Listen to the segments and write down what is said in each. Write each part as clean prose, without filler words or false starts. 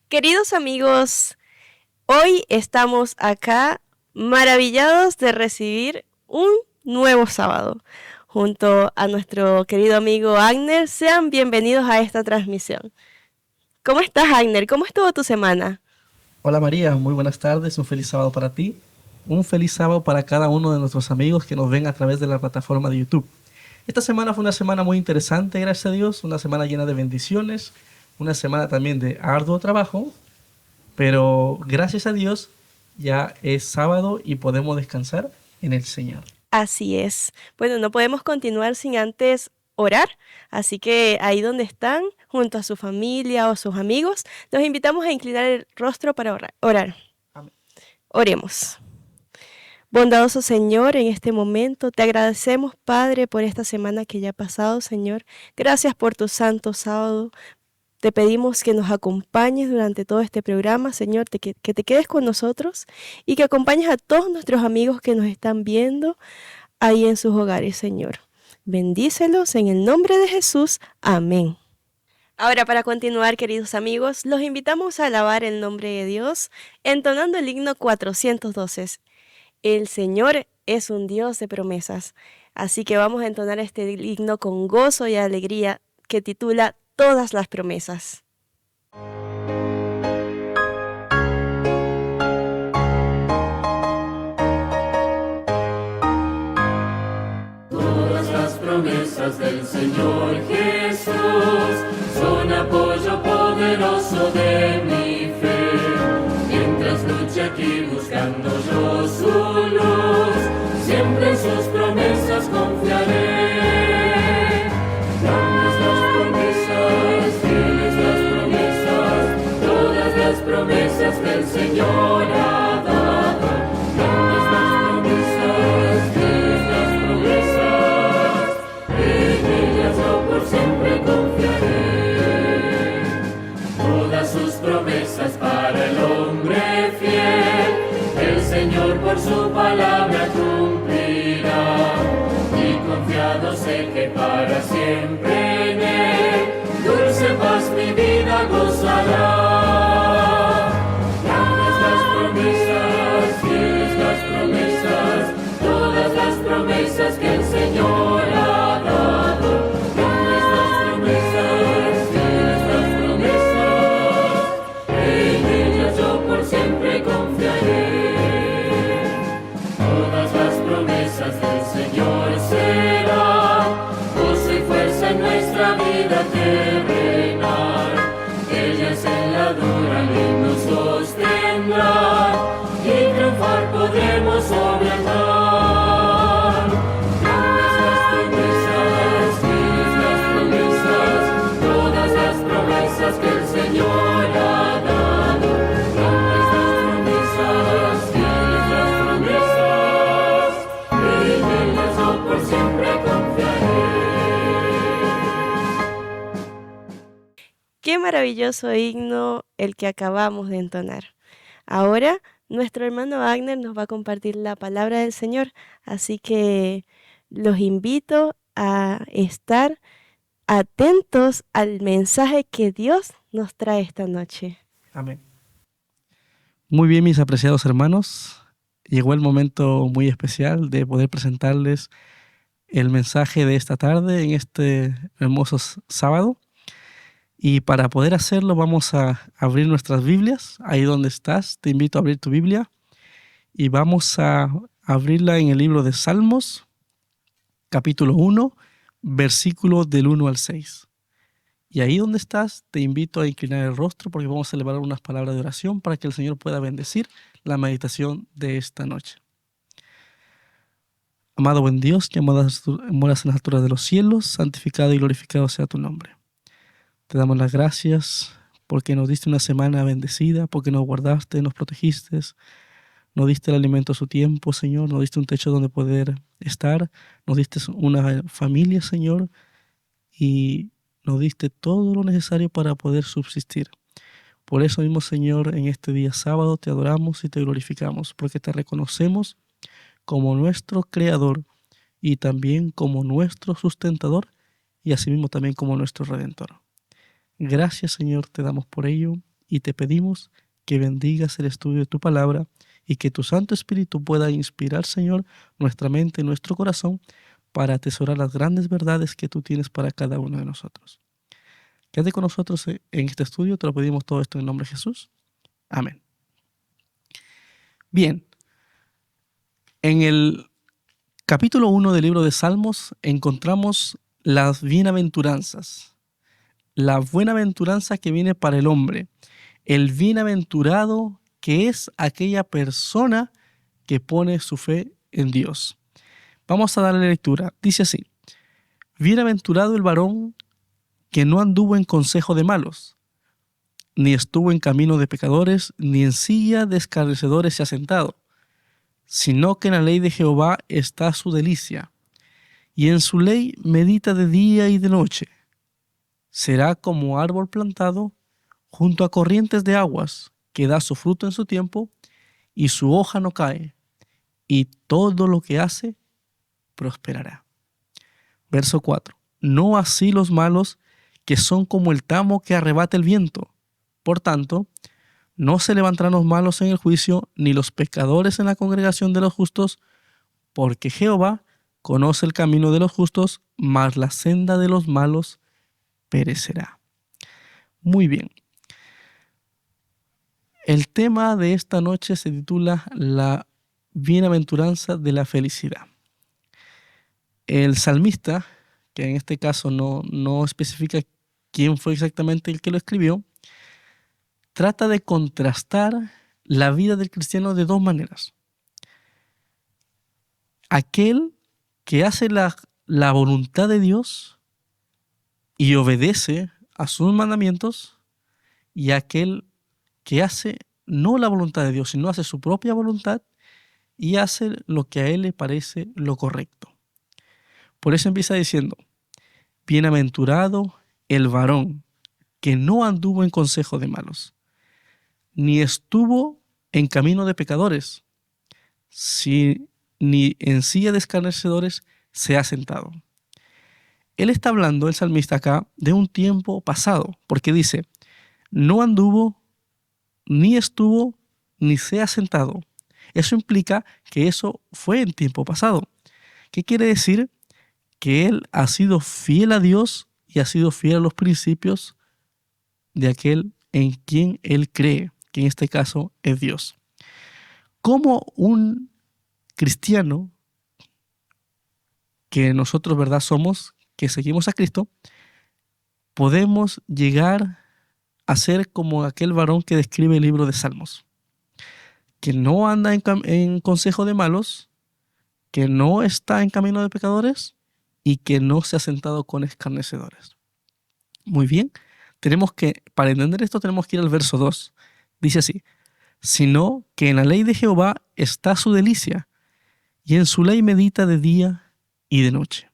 Queridos amigos, hoy estamos acá maravillados de recibir un nuevo sábado. Junto a nuestro querido amigo Agner, sean bienvenidos a esta transmisión. ¿Cómo estás, Agner? ¿Cómo estuvo tu semana? Hola María, muy buenas tardes, un feliz sábado para ti, un feliz sábado para cada uno de nuestros amigos que nos ven a través de la plataforma de YouTube. Esta semana fue una semana muy interesante, gracias a Dios, una semana llena de bendiciones, una semana también de arduo trabajo, pero gracias a Dios ya es sábado y podemos descansar en el Señor. Así es. Bueno, no podemos continuar sin antes orar, así que ahí donde están, junto a su familia o sus amigos, los invitamos a inclinar el rostro para orar. Amén. Oremos. Bondadoso Señor, en este momento te agradecemos, Padre, por esta semana que ya ha pasado, Señor. Gracias por tu santo sábado. Te pedimos que nos acompañes durante todo este programa, Señor, que te quedes con nosotros y que acompañes a todos nuestros amigos que nos están viendo ahí en sus hogares, Señor. Bendícelos en el nombre de Jesús. Amén. Ahora, para continuar, queridos amigos, los invitamos a alabar el nombre de Dios entonando el himno 412. El Señor es un Dios de promesas. Así que vamos a entonar este himno con gozo y alegría que titula Todas las promesas. Todas las promesas del Señor Jesús son apoyo poderoso de mi fe. Mientras luche aquí buscando yo su luz, siempre en sus promesas confiaré. Grandes las promesas, fieles las promesas, todas las promesas que el Señor ha dado. Grandes las promesas, fieles las promesas, en ellas yo por siempre confiaré. Todas sus promesas para el hombre fiel, el Señor por su palabra cumplirá. Y confiado sé que para siempre en Él, dulce paz mi vida gozará. Grandes las promesas, fieles las promesas, todas las promesas que el Señor ha dado. Grandes las promesas, fieles las promesas, en ellas yo por siempre confiaré. Todas las promesas del Señor serán gozo y fuerza en nuestra vida terrenal. Ellas en la dura ley nos sostendrán y triunfar podremos sobre el mal. Grandes las promesas, fieles las promesas, todas las promesas que el Señor ha dado. Grandes las promesas, fieles las promesas, en ellas yo por siempre confiaré. Qué maravilloso himno el que acabamos de entonar. Ahora, nuestro hermano Agner nos va a compartir la palabra del Señor, así que los invito a estar atentos al mensaje que Dios nos trae esta noche. Amén. Muy bien, mis apreciados hermanos, llegó el momento muy especial de poder presentarles el mensaje de esta tarde en este hermoso sábado. Y para poder hacerlo vamos a abrir nuestras Biblias, ahí donde estás, te invito a abrir tu Biblia y vamos a abrirla en el libro de Salmos, capítulo 1, versículos del 1 al 6. Y ahí donde estás, te invito a inclinar el rostro porque vamos a celebrar unas palabras de oración para que el Señor pueda bendecir la meditación de esta noche. Amado buen Dios, que moras en las alturas de los cielos, santificado y glorificado sea tu nombre. Te damos las gracias porque nos diste una semana bendecida, porque nos guardaste, nos protegiste, nos diste el alimento a su tiempo, Señor, nos diste un techo donde poder estar, nos diste una familia, Señor, y nos diste todo lo necesario para poder subsistir. Por eso mismo, Señor, en este día sábado te adoramos y te glorificamos, porque te reconocemos como nuestro Creador y también como nuestro sustentador y asimismo también como nuestro Redentor. Gracias, Señor, te damos por ello y te pedimos que bendigas el estudio de tu palabra y que tu Santo Espíritu pueda inspirar, Señor, nuestra mente y nuestro corazón para atesorar las grandes verdades que tú tienes para cada uno de nosotros. Quédate con nosotros en este estudio, te lo pedimos todo esto en el nombre de Jesús. Amén. Bien, en el capítulo 1 del libro de Salmos encontramos las bienaventuranzas. La buenaventuranza que viene para el hombre. El bienaventurado que es aquella persona que pone su fe en Dios. Vamos a darle lectura. Dice así: bienaventurado el varón que no anduvo en consejo de malos, ni estuvo en camino de pecadores, ni en silla de escarnecedores se ha sentado, sino que en la ley de Jehová está su delicia, y en su ley medita de día y de noche. Será como árbol plantado junto a corrientes de aguas, que da su fruto en su tiempo, y su hoja no cae, y todo lo que hace prosperará. Verso 4. No así los malos, que son como el tamo que arrebata el viento. Por tanto, no se levantarán los malos en el juicio, ni los pecadores en la congregación de los justos, porque Jehová conoce el camino de los justos, mas la senda de los malos perecerá. Muy bien. El tema de esta noche se titula La bienaventuranza de la felicidad. El salmista, que en este caso no especifica quién fue exactamente el que lo escribió, trata de contrastar la vida del cristiano de dos maneras. Aquel que hace la voluntad de Dios y obedece a sus mandamientos, y aquel que hace no la voluntad de Dios, sino hace su propia voluntad y hace lo que a él le parece lo correcto. Por eso empieza diciendo: bienaventurado el varón que no anduvo en consejo de malos, ni estuvo en camino de pecadores, ni en silla de escarnecedores se ha sentado. Él está hablando, el salmista acá, de un tiempo pasado, porque dice: no anduvo, ni estuvo, ni se ha sentado. Eso implica que eso fue en tiempo pasado. ¿Qué quiere decir? Que él ha sido fiel a Dios y ha sido fiel a los principios de aquel en quien él cree, que en este caso es Dios. Como un cristiano que nosotros, ¿verdad?, somos, que seguimos a Cristo, podemos llegar a ser como aquel varón que describe el libro de Salmos, que no anda en consejo de malos, que no está en camino de pecadores y que no se ha sentado con escarnecedores. Muy bien, para entender esto tenemos que ir al verso 2. Dice así: sino que en la ley de Jehová está su delicia, y en su ley medita de día y de noche.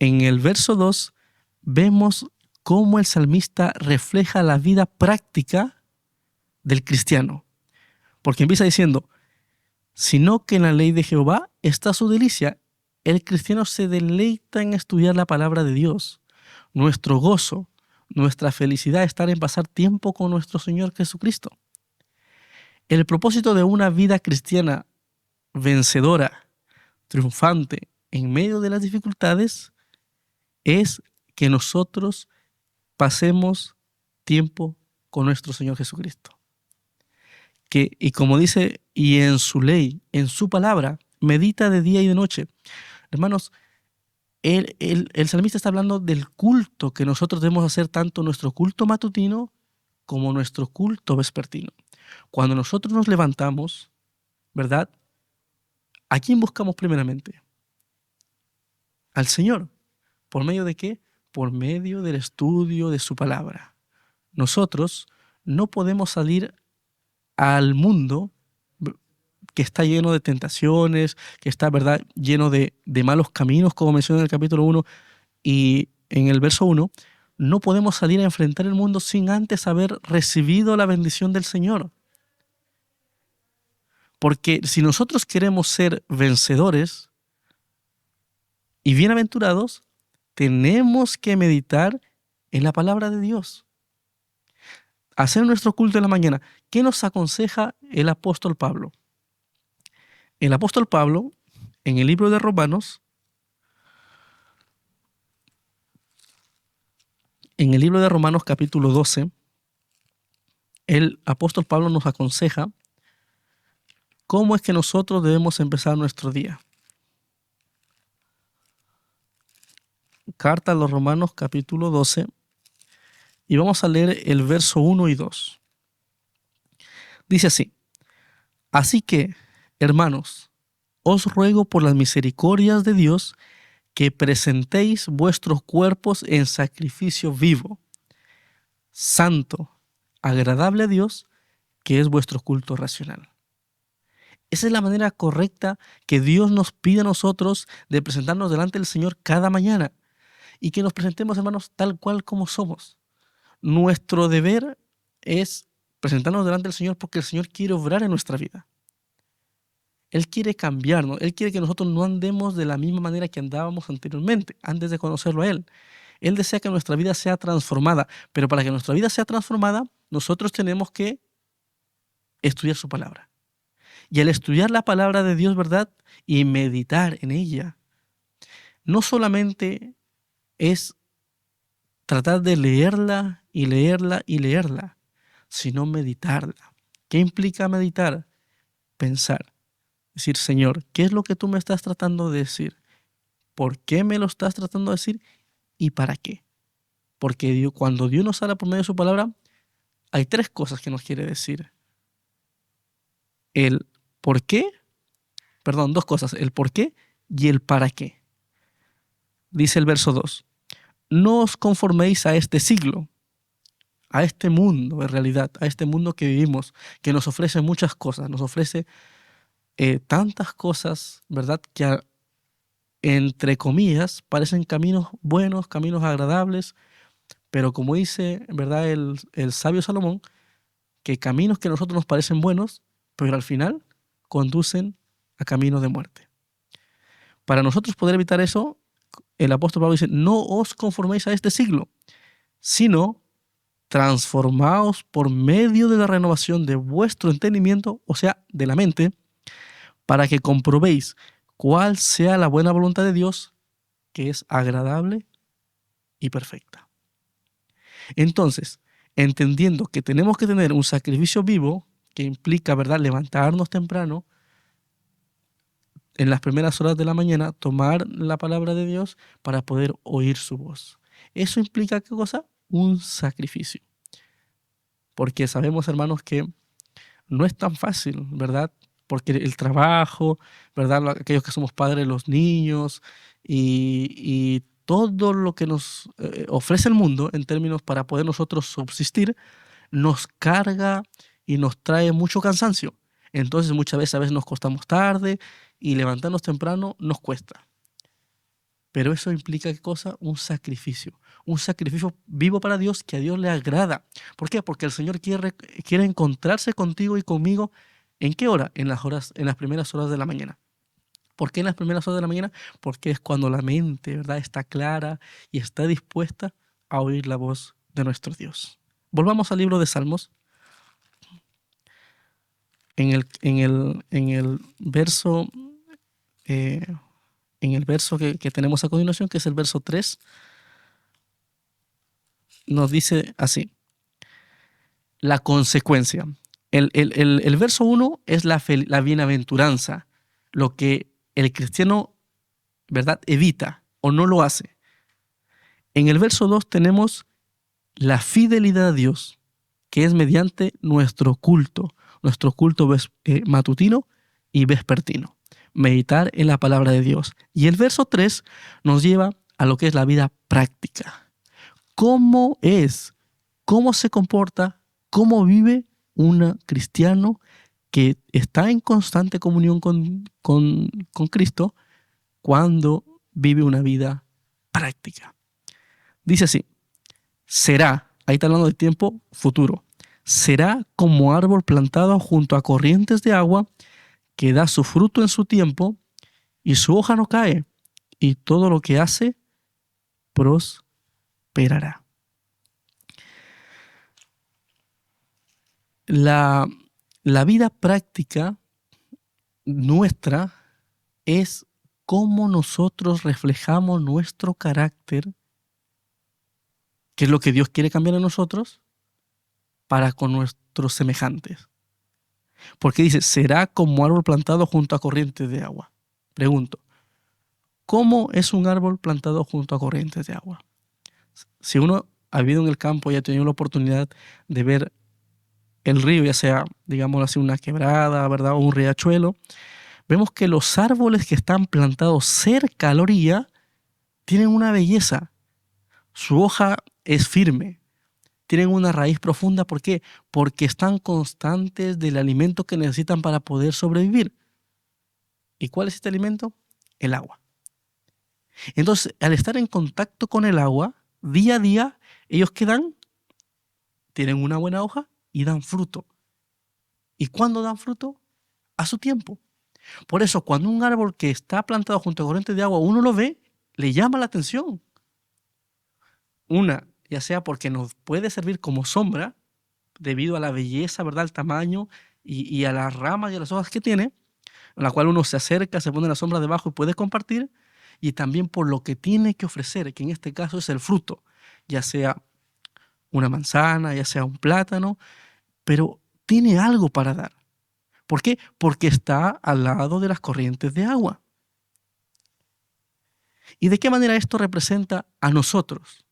En el verso 2 vemos cómo el salmista refleja la vida práctica del cristiano, porque empieza diciendo: sino que en la ley de Jehová está su delicia. El cristiano se deleita en estudiar la palabra de Dios. Nuestro gozo, nuestra felicidad está en pasar tiempo con nuestro Señor Jesucristo. El propósito de una vida cristiana vencedora, triunfante en medio de las dificultades, es que nosotros pasemos tiempo con nuestro Señor Jesucristo. Y como dice, y en su ley, en su palabra, medita de día y de noche. Hermanos, el salmista está hablando del culto que nosotros debemos hacer, tanto nuestro culto matutino como nuestro culto vespertino. Cuando nosotros nos levantamos, ¿verdad?, ¿a quién buscamos primeramente? Al Señor. ¿Por medio de qué? Por medio del estudio de su palabra. Nosotros no podemos salir al mundo que está lleno de tentaciones, que está, ¿verdad?, lleno de malos caminos, como menciona en el capítulo 1 y en el verso 1. no podemos salir a enfrentar el mundo sin antes haber recibido la bendición del Señor. Porque si nosotros queremos ser vencedores y bienaventurados, tenemos que meditar en la palabra de Dios. Hacer nuestro culto en la mañana. ¿Qué nos aconseja el apóstol Pablo? El apóstol Pablo, en el libro de Romanos, capítulo 12, el apóstol Pablo nos aconseja cómo es que nosotros debemos empezar nuestro día. Carta a los Romanos, capítulo 12, y vamos a leer el verso 1 y 2. Dice así: así que, hermanos, os ruego por las misericordias de Dios que presentéis vuestros cuerpos en sacrificio vivo, santo, agradable a Dios, que es vuestro culto racional. Esa es la manera correcta que Dios nos pide a nosotros de presentarnos delante del Señor cada mañana y que nos presentemos, hermanos, tal cual como somos. Nuestro deber es presentarnos delante del Señor porque el Señor quiere obrar en nuestra vida. Él quiere cambiarnos. Él quiere que nosotros no andemos de la misma manera que andábamos anteriormente, antes de conocerlo a Él. Él desea que nuestra vida sea transformada, pero para que nuestra vida sea transformada, nosotros tenemos que estudiar su palabra. Y al estudiar la palabra de Dios, ¿verdad? Y meditar en ella, no solamente es tratar de leerla y leerla y leerla, sino meditarla. ¿Qué implica meditar? Pensar. Decir, Señor, ¿qué es lo que tú me estás tratando de decir? ¿Por qué me lo estás tratando de decir? ¿Y para qué? Porque Dios, cuando Dios nos habla por medio de su palabra, hay tres cosas que nos quiere decir. El por qué, dos cosas, el por qué y el para qué. Dice el verso 2, no os conforméis a este siglo, a este mundo en realidad, a este mundo que vivimos, que nos ofrece muchas cosas, nos ofrece tantas cosas, ¿verdad? Que entre comillas parecen caminos buenos, caminos agradables, pero como dice, ¿verdad? El sabio Salomón, que caminos que a nosotros nos parecen buenos, pero al final conducen a caminos de muerte. Para nosotros poder evitar eso, el apóstol Pablo dice, no os conforméis a este siglo, sino transformaos por medio de la renovación de vuestro entendimiento, o sea, de la mente, para que comprobéis cuál sea la buena voluntad de Dios, que es agradable y perfecta. Entonces, entendiendo que tenemos que tener un sacrificio vivo, que implica, ¿verdad?, levantarnos temprano, en las primeras horas de la mañana, tomar la palabra de Dios para poder oír su voz. ¿Eso implica qué cosa? Un sacrificio. Porque sabemos, hermanos, que no es tan fácil, ¿verdad? Porque el trabajo, ¿verdad? Aquellos que somos padres, los niños y todo lo que nos ofrece el mundo en términos para poder nosotros subsistir, nos carga y nos trae mucho cansancio. Entonces muchas veces a veces nos acostamos tarde y levantarnos temprano nos cuesta. Pero eso implica ¿qué cosa? Un sacrificio vivo para Dios que a Dios le agrada. ¿Por qué? Porque el Señor quiere encontrarse contigo y conmigo. ¿En qué hora? En las primeras horas de la mañana. ¿Por qué en las primeras horas de la mañana? Porque es cuando la mente, ¿verdad?, está clara y está dispuesta a oír la voz de nuestro Dios. Volvamos al libro de Salmos. En el verso que tenemos a continuación, que es el verso 3, nos dice así, la consecuencia. El verso 1 es la bienaventuranza, lo que el cristiano, ¿verdad?, evita o no lo hace. En el verso 2 tenemos la fidelidad a Dios, que es mediante nuestro culto matutino y vespertino. Meditar en la palabra de Dios. Y el verso 3 nos lleva a lo que es la vida práctica. ¿Cómo es? ¿Cómo se comporta? ¿Cómo vive un cristiano que está en constante comunión con Cristo cuando vive una vida práctica? Dice así, será, ahí está hablando de tiempo futuro, será como árbol plantado junto a corrientes de agua que da su fruto en su tiempo y su hoja no cae y todo lo que hace prosperará. La vida práctica nuestra es cómo nosotros reflejamos nuestro carácter, que es lo que Dios quiere cambiar en nosotros, para con nuestros semejantes. Porque dice, será como árbol plantado junto a corrientes de agua. Pregunto, ¿cómo es un árbol plantado junto a corrientes de agua? Si uno ha vivido en el campo y ha tenido la oportunidad de ver el río, ya sea, digamos así, una quebrada, ¿verdad? O un riachuelo, vemos que los árboles que están plantados cerca a la orilla tienen una belleza. Su hoja es firme, tienen una raíz profunda. ¿Por qué? Porque están constantes del alimento que necesitan para poder sobrevivir. ¿Y cuál es este alimento? El agua. Entonces, al estar en contacto con el agua, día a día, ellos tienen una buena hoja y dan fruto. ¿Y cuándo dan fruto? A su tiempo. Por eso, cuando un árbol que está plantado junto a corrientes de agua, uno lo ve, le llama la atención. Ya sea porque nos puede servir como sombra, debido a la belleza, ¿verdad?, al tamaño y a las ramas y a las hojas que tiene, en la cual uno se acerca, se pone la sombra debajo y puede compartir, y también por lo que tiene que ofrecer, que en este caso es el fruto, ya sea una manzana, ya sea un plátano, pero tiene algo para dar. ¿Por qué? Porque está al lado de las corrientes de agua. ¿Y de qué manera esto representa a nosotros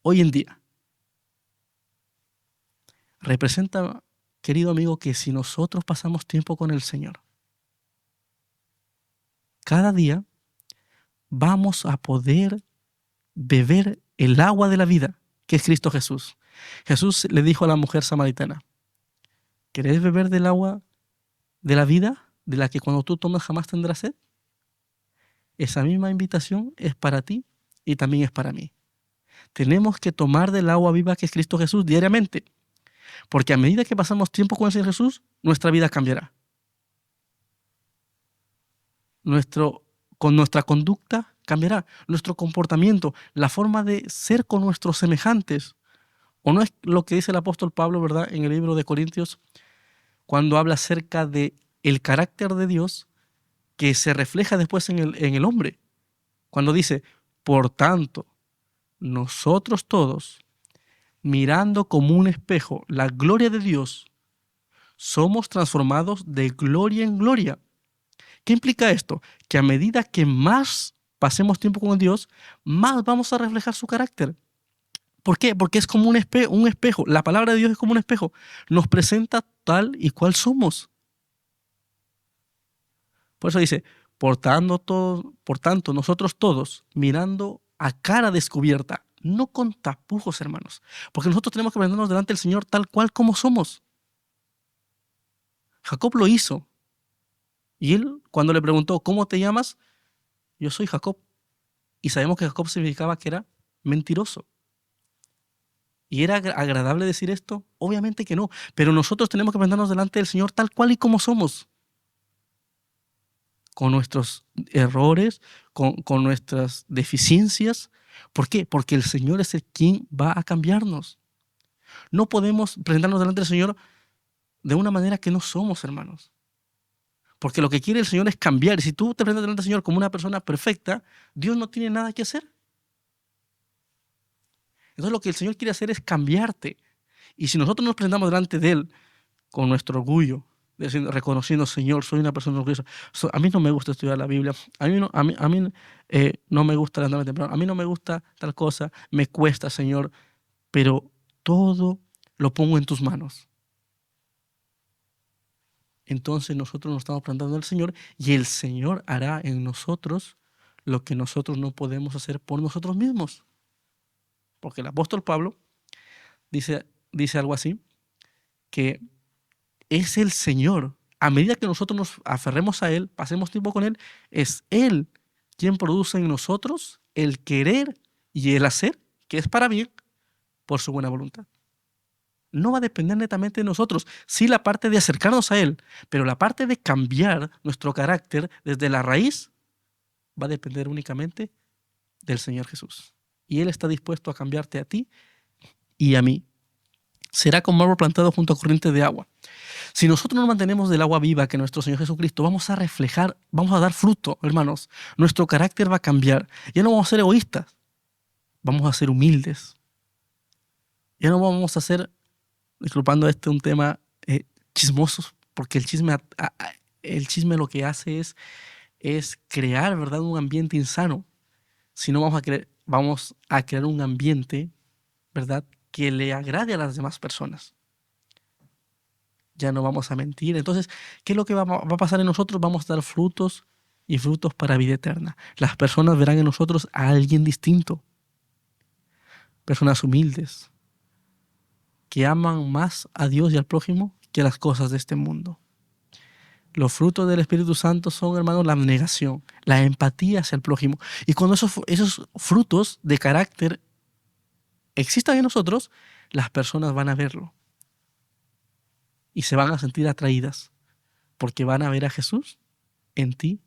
hoy en día? Representa, querido amigo, que si nosotros pasamos tiempo con el Señor, cada día vamos a poder beber el agua de la vida, que es Cristo Jesús. Jesús le dijo a la mujer samaritana, ¿querés beber del agua de la vida, de la que cuando tú tomas jamás tendrás sed? Esa misma invitación es para ti y también es para mí. Tenemos que tomar del agua viva que es Cristo Jesús diariamente, porque a medida que pasamos tiempo con el Señor Jesús, nuestra vida cambiará. Con nuestra conducta cambiará, nuestro comportamiento, la forma de ser con nuestros semejantes. ¿O no es lo que dice el apóstol Pablo, verdad, en el libro de Corintios, cuando habla acerca de el carácter de Dios que se refleja después en el hombre? Cuando dice, por tanto, nosotros todos, mirando como un espejo la gloria de Dios, somos transformados de gloria en gloria. ¿Qué implica esto? Que a medida que más pasemos tiempo con Dios, más vamos a reflejar su carácter. ¿Por qué? Porque es como un espejo. La palabra de Dios es como un espejo. Nos presenta tal y cual somos. Por eso dice, por tanto, nosotros todos, mirando a cara descubierta, no con tapujos, hermanos, porque nosotros tenemos que ponernos delante del Señor tal cual como somos. Jacob lo hizo. Y él, cuando le preguntó, ¿cómo te llamas? Yo soy Jacob. Y sabemos que Jacob significaba que era mentiroso. ¿Y era agradable decir esto? Obviamente que no. Pero nosotros tenemos que ponernos delante del Señor tal cual y como somos. Con nuestros errores, con nuestras deficiencias. ¿Por qué? Porque el Señor es el quien va a cambiarnos. No podemos presentarnos delante del Señor de una manera que no somos, hermanos. Porque lo que quiere el Señor es cambiar. Y si tú te presentas delante del Señor como una persona perfecta, Dios no tiene nada que hacer. Entonces lo que el Señor quiere hacer es cambiarte. Y si nosotros nos presentamos delante de Él con nuestro orgullo, reconociendo, Señor, soy una persona orgullosa. A mí no me gusta estudiar la Biblia. A mí no me gusta levantarme temprano. A mí no me gusta tal cosa. Me cuesta, Señor. Pero todo lo pongo en tus manos. Entonces nosotros nos estamos presentando al Señor y el Señor hará en nosotros lo que nosotros no podemos hacer por nosotros mismos. Porque el apóstol Pablo dice algo así, que es el Señor. A medida que nosotros nos aferremos a Él, pasemos tiempo con Él, es Él quien produce en nosotros el querer y el hacer, que es para bien, por su buena voluntad. No va a depender netamente de nosotros. Sí, la parte de acercarnos a Él, pero la parte de cambiar nuestro carácter desde la raíz va a depender únicamente del Señor Jesús. Y Él está dispuesto a cambiarte a ti y a mí. Será como árbol plantado junto a corrientes de agua. Si nosotros nos mantenemos del agua viva que nuestro Señor Jesucristo, vamos a reflejar, vamos a dar fruto, hermanos. Nuestro carácter va a cambiar. Ya no vamos a ser egoístas, vamos a ser humildes. Ya no vamos a ser, disculpando un tema chismosos, porque el chisme lo que hace es crear, ¿verdad?, un ambiente insano. Si no vamos a crear un ambiente, ¿verdad?, que le agrade a las demás personas. Ya no vamos a mentir. Entonces, ¿qué es lo que va a pasar en nosotros? Vamos a dar frutos y frutos para vida eterna. Las personas verán en nosotros a alguien distinto. Personas humildes, que aman más a Dios y al prójimo que a las cosas de este mundo. Los frutos del Espíritu Santo son, hermanos, la abnegación, la empatía hacia el prójimo. Y cuando esos frutos de carácter existan en nosotros, las personas van a verlo y se van a sentir atraídas porque van a ver a Jesús en ti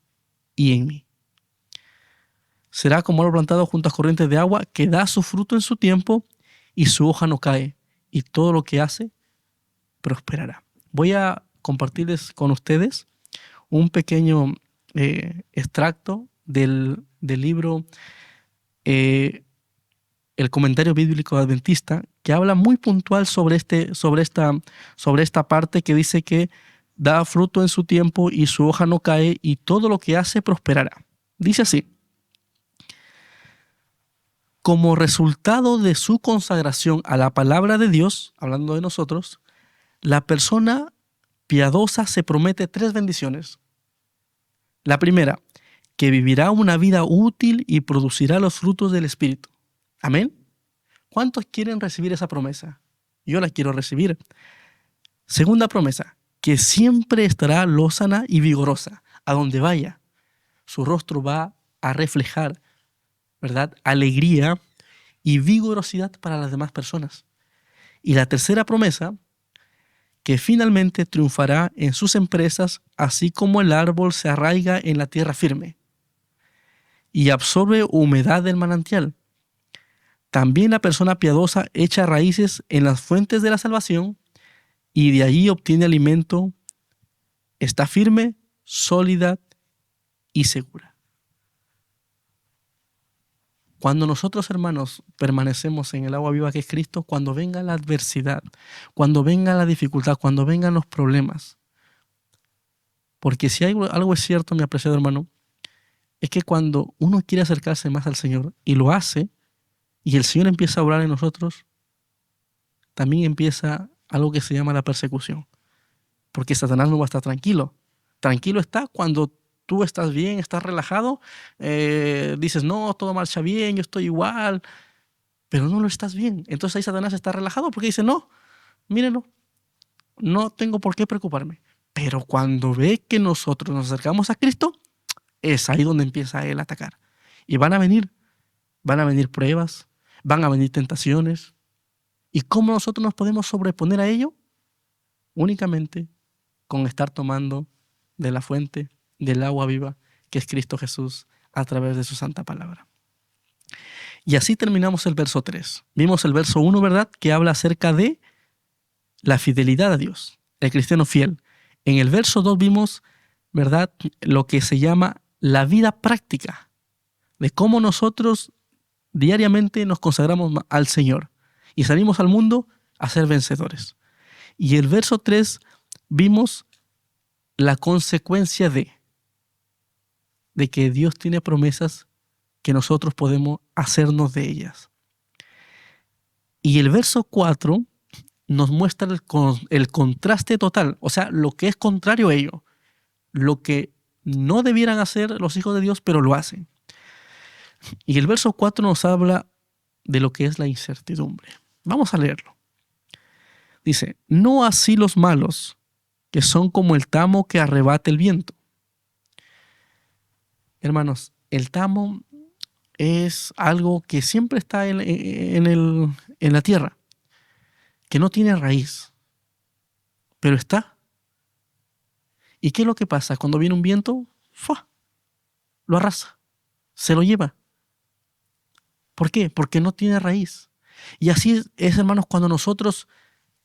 y en mí. Será como árbol plantado junto a corrientes de agua que da su fruto en su tiempo y su hoja no cae, y todo lo que hace prosperará. Voy a compartirles con ustedes un pequeño extracto del libro El Comentario Bíblico Adventista, que habla muy puntual sobre esta parte que dice que da fruto en su tiempo y su hoja no cae y todo lo que hace prosperará. Dice así: como resultado de su consagración a la palabra de Dios, hablando de nosotros, la persona piadosa se promete 3 bendiciones. La primera, que vivirá una vida útil y producirá los frutos del Espíritu. Amén. ¿Cuántos quieren recibir esa promesa? Yo la quiero recibir. Segunda promesa, que siempre estará lozana y vigorosa. A donde vaya, su rostro va a reflejar, ¿verdad?, alegría y vigorosidad para las demás personas. Y la tercera promesa, que finalmente triunfará en sus empresas, así como el árbol se arraiga en la tierra firme y absorbe humedad del manantial. También la persona piadosa echa raíces en las fuentes de la salvación y de allí obtiene alimento, está firme, sólida y segura. Cuando nosotros, hermanos, permanecemos en el agua viva que es Cristo, cuando venga la adversidad, cuando venga la dificultad, cuando vengan los problemas, porque si algo es cierto, mi apreciado hermano, es que cuando uno quiere acercarse más al Señor y lo hace, y el Señor empieza a obrar en nosotros, también empieza algo que se llama la persecución. Porque Satanás no va a estar tranquilo. Tranquilo está cuando tú estás bien, estás relajado, dices, no, todo marcha bien, yo estoy igual, pero no lo estás bien. Entonces ahí Satanás está relajado porque dice, no, mírenlo, no tengo por qué preocuparme. Pero cuando ve que nosotros nos acercamos a Cristo, es ahí donde empieza él a atacar. Y van a venir pruebas, van a venir tentaciones. ¿Y cómo nosotros nos podemos sobreponer a ello? Únicamente con estar tomando de la fuente del agua viva que es Cristo Jesús a través de su santa palabra. Y así terminamos el verso 3. Vimos el verso 1, ¿verdad?, que habla acerca de la fidelidad a Dios, el cristiano fiel. En el verso 2 vimos, ¿verdad?, lo que se llama la vida práctica, de cómo nosotros diariamente nos consagramos al Señor y salimos al mundo a ser vencedores. Y el verso 3 vimos la consecuencia de que Dios tiene promesas que nosotros podemos hacernos de ellas. Y el verso 4 nos muestra el contraste total, o sea, lo que es contrario a ello, lo que no debieran hacer los hijos de Dios, pero lo hacen. Y el verso 4 nos habla de lo que es la incertidumbre. Vamos a leerlo. Dice, no así los malos, que son como el tamo que arrebata el viento. Hermanos, el tamo es algo que siempre está en en la tierra, que no tiene raíz, pero está. ¿Y qué es lo que pasa? Cuando viene un viento, ¡fua!, lo arrasa, se lo lleva. ¿Por qué? Porque no tiene raíz. Y así es, hermanos, cuando nosotros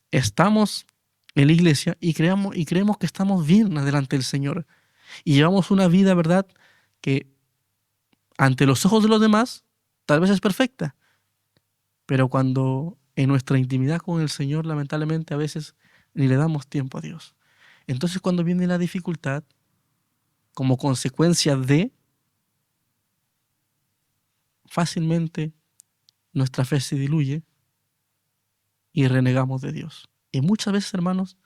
estamos en la iglesia y creemos que estamos bien delante del Señor y llevamos una vida, ¿verdad?, que ante los ojos de los demás tal vez es perfecta, pero cuando en nuestra intimidad con el Señor, lamentablemente, a veces ni le damos tiempo a Dios. Entonces, cuando viene la dificultad, como consecuencia de, fácilmente nuestra fe se diluye y renegamos de Dios. Y muchas veces, hermanos,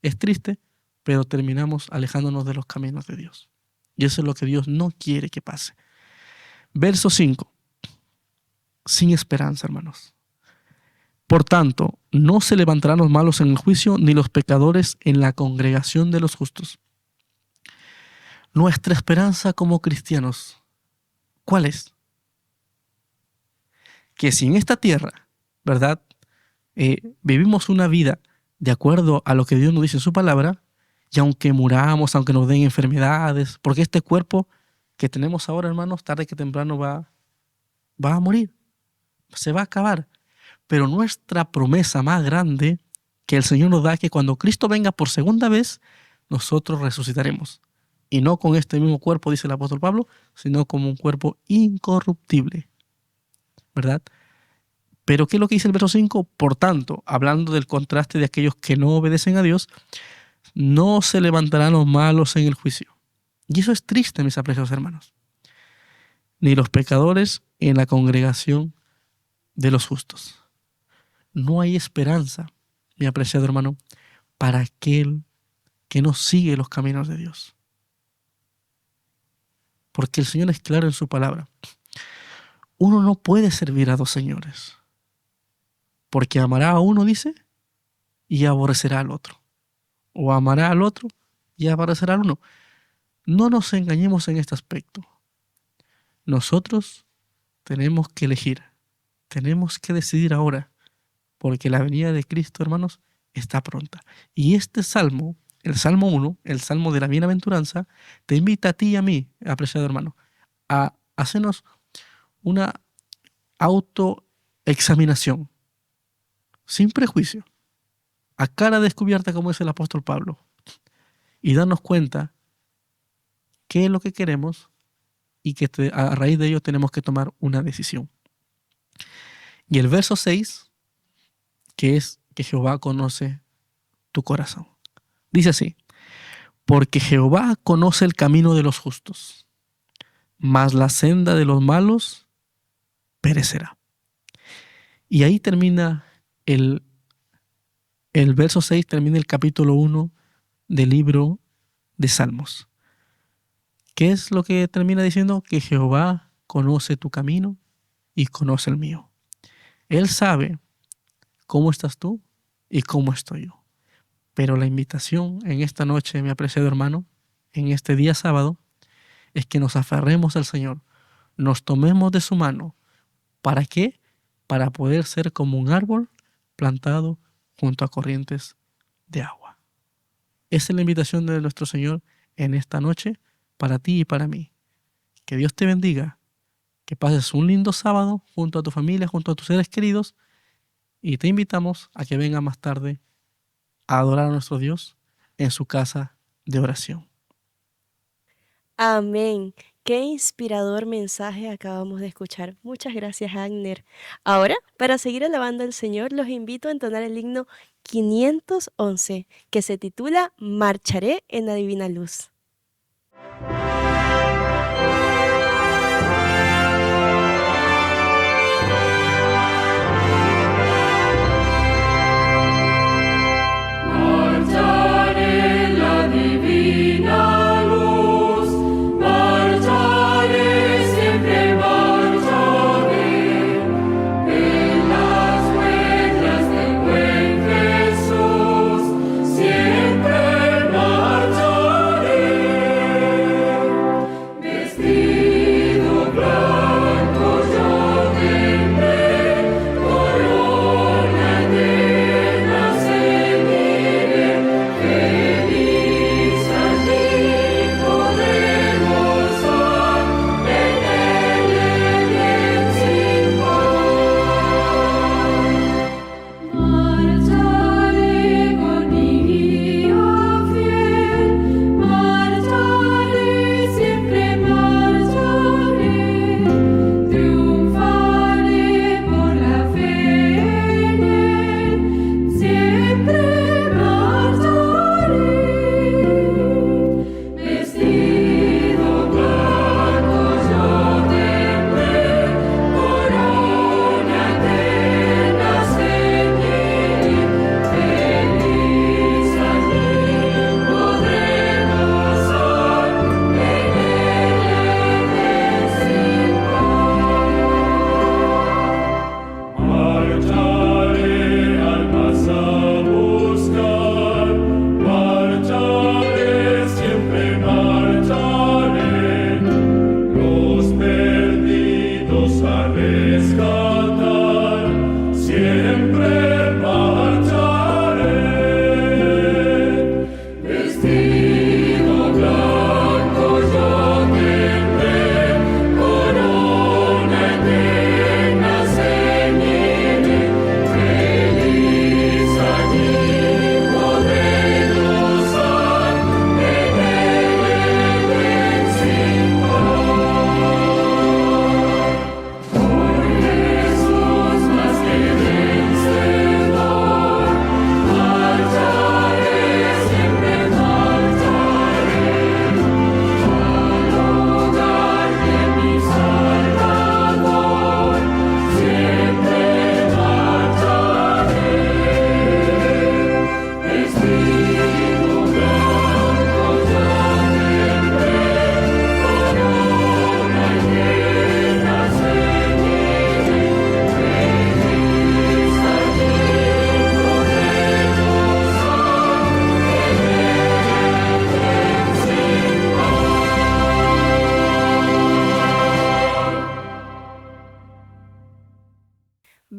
es triste, pero terminamos alejándonos de los caminos de Dios. Y eso es lo que Dios no quiere que pase. Verso 5. Sin esperanza, hermanos. Por tanto, no se levantarán los malos en el juicio, ni los pecadores en la congregación de los justos. Nuestra esperanza como cristianos, ¿cuál es? Que si en esta tierra, ¿verdad?, vivimos una vida de acuerdo a lo que Dios nos dice en su palabra, y aunque muramos, aunque nos den enfermedades, porque este cuerpo que tenemos ahora, hermanos, tarde que temprano va a morir, se va a acabar. Pero nuestra promesa más grande que el Señor nos da es que cuando Cristo venga por segunda vez, nosotros resucitaremos. Y no con este mismo cuerpo, dice el apóstol Pablo, sino como un cuerpo incorruptible, ¿verdad? Pero ¿qué es lo que dice el verso 5? Por tanto, hablando del contraste de aquellos que no obedecen a Dios, no se levantarán los malos en el juicio. Y eso es triste, mis apreciados hermanos. Ni los pecadores en la congregación de los justos. No hay esperanza, mi apreciado hermano, para aquel que no sigue los caminos de Dios. Porque el Señor es claro en su palabra. Uno no puede servir a dos señores. Porque amará a uno, dice, y aborrecerá al otro. O amará al otro y aborrecerá al uno. No nos engañemos en este aspecto. Nosotros tenemos que elegir. Tenemos que decidir ahora. Porque la venida de Cristo, hermanos, está pronta. Y este salmo, el Salmo 1, el Salmo de la Bienaventuranza, te invita a ti y a mí, apreciado hermano, a hacernos una autoexaminación, sin prejuicio, a cara descubierta, como dice el apóstol Pablo, y darnos cuenta qué es lo que queremos y que a raíz de ello tenemos que tomar una decisión. Y el verso 6, que es que Jehová conoce tu corazón. Dice así: porque Jehová conoce el camino de los justos, mas la senda de los malos perecerá. Y ahí termina el verso 6, termina el capítulo 1 del libro de Salmos. ¿Qué es lo que termina diciendo? Que Jehová conoce tu camino y conoce el mío. Él sabe cómo estás tú y cómo estoy yo. Pero la invitación en esta noche, mi apreciado hermano, en este día sábado, es que nos aferremos al Señor, nos tomemos de su mano. ¿Para qué? Para poder ser como un árbol plantado junto a corrientes de agua. Esa es la invitación de nuestro Señor en esta noche para ti y para mí. Que Dios te bendiga, que pases un lindo sábado junto a tu familia, junto a tus seres queridos, y te invitamos a que venga más tarde a adorar a nuestro Dios en su casa de oración. Amén. Qué inspirador mensaje acabamos de escuchar. Muchas gracias, Agner. Ahora, para seguir alabando al Señor, los invito a entonar el himno 511, que se titula Marcharé en la divina luz. Siempre marcharé.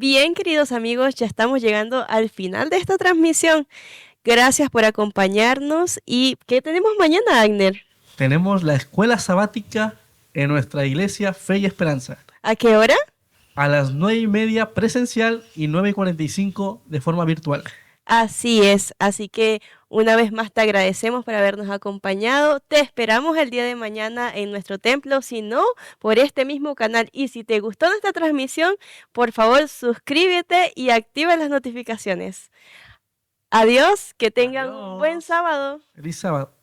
Bien, queridos amigos, ya estamos llegando al final de esta transmisión. Gracias por acompañarnos. ¿Y qué tenemos mañana, Agner? Tenemos la escuela sabática en nuestra iglesia Fe y Esperanza. ¿A qué hora? A las 9:30 presencial y 9:45 de forma virtual. Así es, así que una vez más te agradecemos por habernos acompañado. Te esperamos el día de mañana en nuestro templo, si no, por este mismo canal. Y si te gustó nuestra transmisión, por favor suscríbete y activa las notificaciones. Adiós, que tengan un buen sábado. Feliz sábado.